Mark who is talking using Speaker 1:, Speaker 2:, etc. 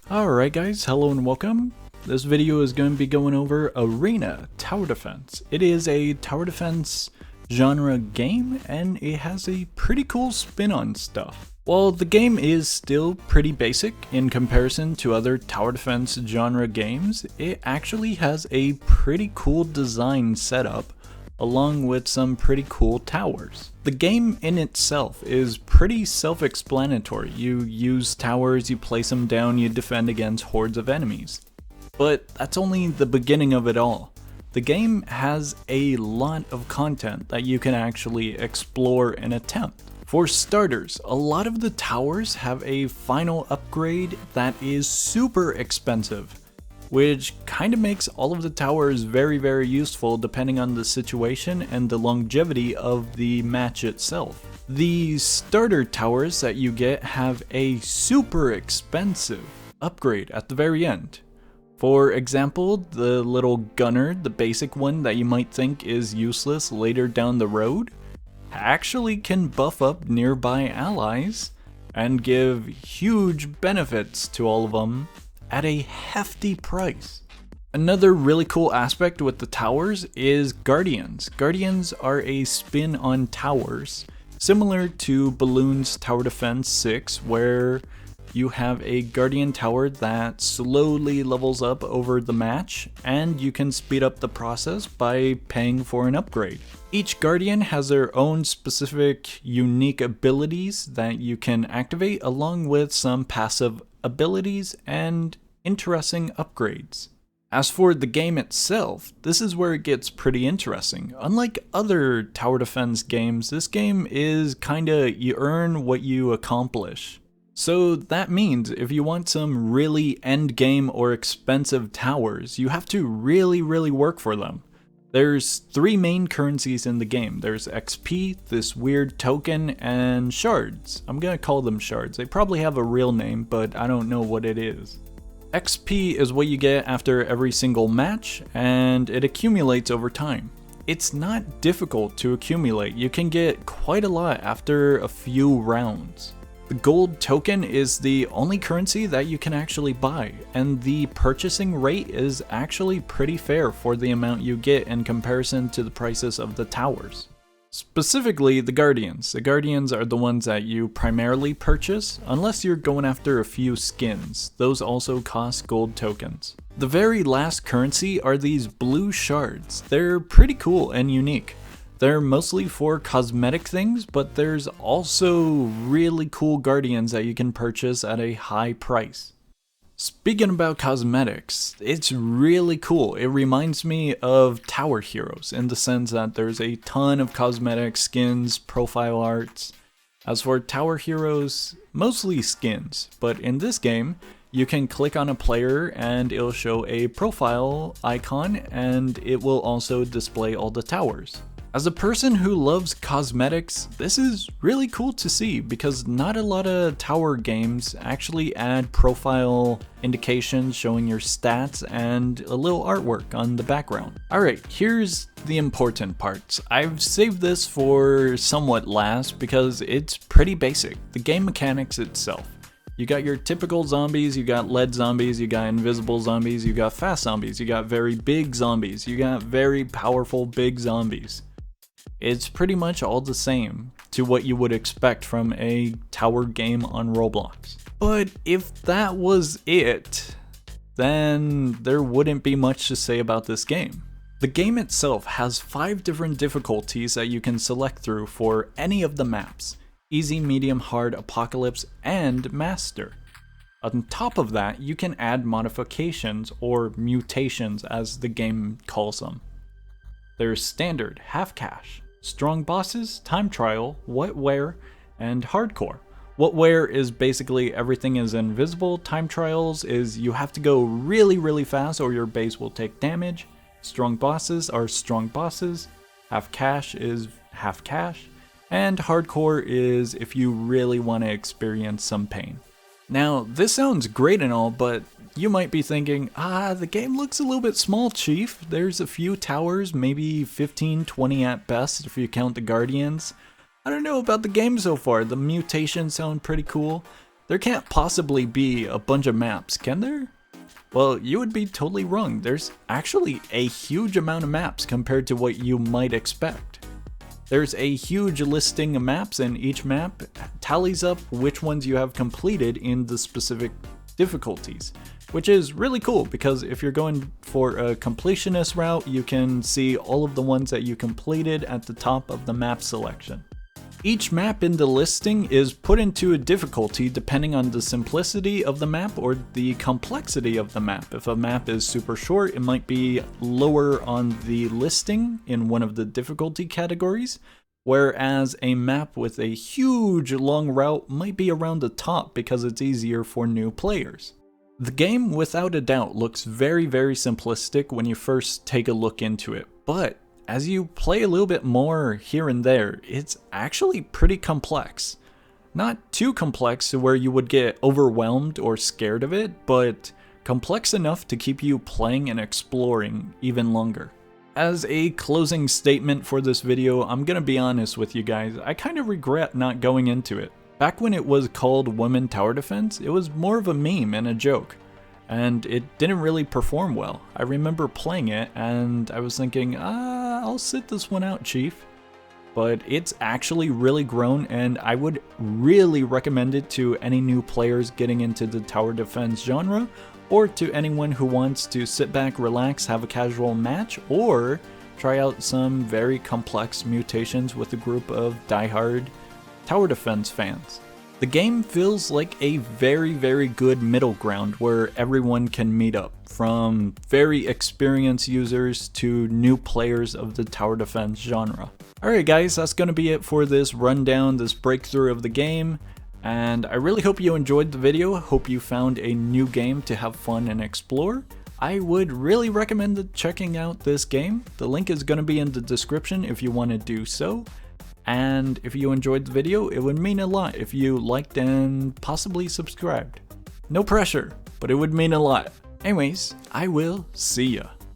Speaker 1: Alright guys, hello and welcome. This video is going to be going over Arena Tower Defense. It is a tower defense genre game and it has a pretty cool spin on stuff. While the game is still pretty basic in comparison to other tower defense genre games, it actually has a pretty cool design setup along with some pretty cool towers. The game in itself is pretty self-explanatory. You use towers, you place them down, you defend against hordes of enemies. But that's only the beginning of it all. The game has a lot of content that you can actually explore and attempt. For starters, a lot of the towers have a final upgrade that is super expensive, which kind of makes all of the towers very useful depending on the situation and the longevity of the match itself. The starter towers that you get have a super expensive upgrade at the very end. For example, the little gunner, the basic one that you might think is useless later down the road, actually can buff up nearby allies and give huge benefits to all of them at a hefty price. Another really cool aspect with the towers is guardians. Guardians are a spin on towers, similar to Balloon's Tower Defense 6, where you have a guardian tower that slowly levels up over the match, and you can speed up the process by paying for an upgrade. Each guardian has their own specific unique abilities that you can activate, along with some passive abilities and interesting upgrades. As for the game itself, this is where it gets pretty interesting. Unlike other tower defense games, this game is kinda you earn what you accomplish. So that means if you want some really end game or expensive towers, you have to really work for them. There's three main currencies in the game. There's XP, this weird token, and shards. I'm gonna call them shards. They probably have a real name, but I don't know what it is. XP is what you get after every single match, and it accumulates over time. It's not difficult to accumulate. You can get quite a lot after a few rounds. The gold token is the only currency that you can actually buy, and the purchasing rate is actually pretty fair for the amount you get in comparison to the prices of the towers. Specifically, the Guardians. The Guardians are the ones that you primarily purchase, unless you're going after a few skins. Those also cost gold tokens. The very last currency are these blue shards. They're pretty cool and unique. They're mostly for cosmetic things, but there's also really cool Guardians that you can purchase at a high price. Speaking about cosmetics, it's really cool. It reminds me of Tower Heroes in the sense that there's a ton of cosmetic skins, profile arts. As for Tower Heroes, mostly skins, but in this game, you can click on a player and it'll show a profile icon and it will also display all the towers. As a person who loves cosmetics, this is really cool to see because not a lot of tower games actually add profile indications showing your stats and a little artwork on the background. Alright, here's the important parts. I've saved this for somewhat last because it's pretty basic. The game mechanics itself. You got your typical zombies, you got lead zombies, you got invisible zombies, you got fast zombies, you got very big zombies, you got very powerful big zombies. It's pretty much all the same to what you would expect from a tower game on Roblox. But if that was it, then there wouldn't be much to say about this game. The game itself has 5 different difficulties that you can select through for any of the maps: easy, medium, hard, apocalypse, and master. On top of that, you can add modifications or mutations as the game calls them. There's standard, half cash, strong bosses, time trial, what where, and hardcore. What where is basically everything is invisible. Time trials is you have to go really fast or your base will take damage. Strong bosses are strong bosses. Half cash is half cash. And hardcore is if you really want to experience some pain. Now, this sounds great and all, but you might be thinking, the game looks a little bit small, Chief. There's a few towers, maybe 15, 20 at best if you count the Guardians. I don't know about the game so far. The mutations sound pretty cool. There can't possibly be a bunch of maps, can there? Well, you would be totally wrong. There's actually a huge amount of maps compared to what you might expect. There's a huge listing of maps, and each map tallies up which ones you have completed in the specific difficulties, which is really cool because if you're going for a completionist route, you can see all of the ones that you completed at the top of the map selection. Each map in the listing is put into a difficulty depending on the simplicity of the map or the complexity of the map. If a map is super short, it might be lower on the listing in one of the difficulty categories, whereas a map with a huge long route might be around the top because it's easier for new players. The game, without a doubt, looks very, very simplistic when you first take a look into it, but as you play a little bit more here and there, it's actually pretty complex. Not too complex to where you would get overwhelmed or scared of it, but complex enough to keep you playing and exploring even longer. As a closing statement for this video, I'm gonna be honest with you guys, I kind of regret not going into it. Back when it was called Women Tower Defense, it was more of a meme and a joke, and it didn't really perform well. I remember playing it and I was thinking, I'll sit this one out, Chief. But it's actually really grown, and I would really recommend it to any new players getting into the tower defense genre, or to anyone who wants to sit back, relax, have a casual match, or try out some very complex mutations with a group of diehard tower defense fans. The game feels like a very, very good middle ground where everyone can meet up, from very experienced users to new players of the tower defense genre. Alright guys, that's going to be it for this rundown, this breakthrough of the game, and I really hope you enjoyed the video. Hope you found a new game to have fun and explore. I would really recommend checking out this game. The link is going to be in the description if you want to do so. And if you enjoyed the video, it would mean a lot if you liked and possibly subscribed. No pressure, but it would mean a lot. Anyways, I will see ya.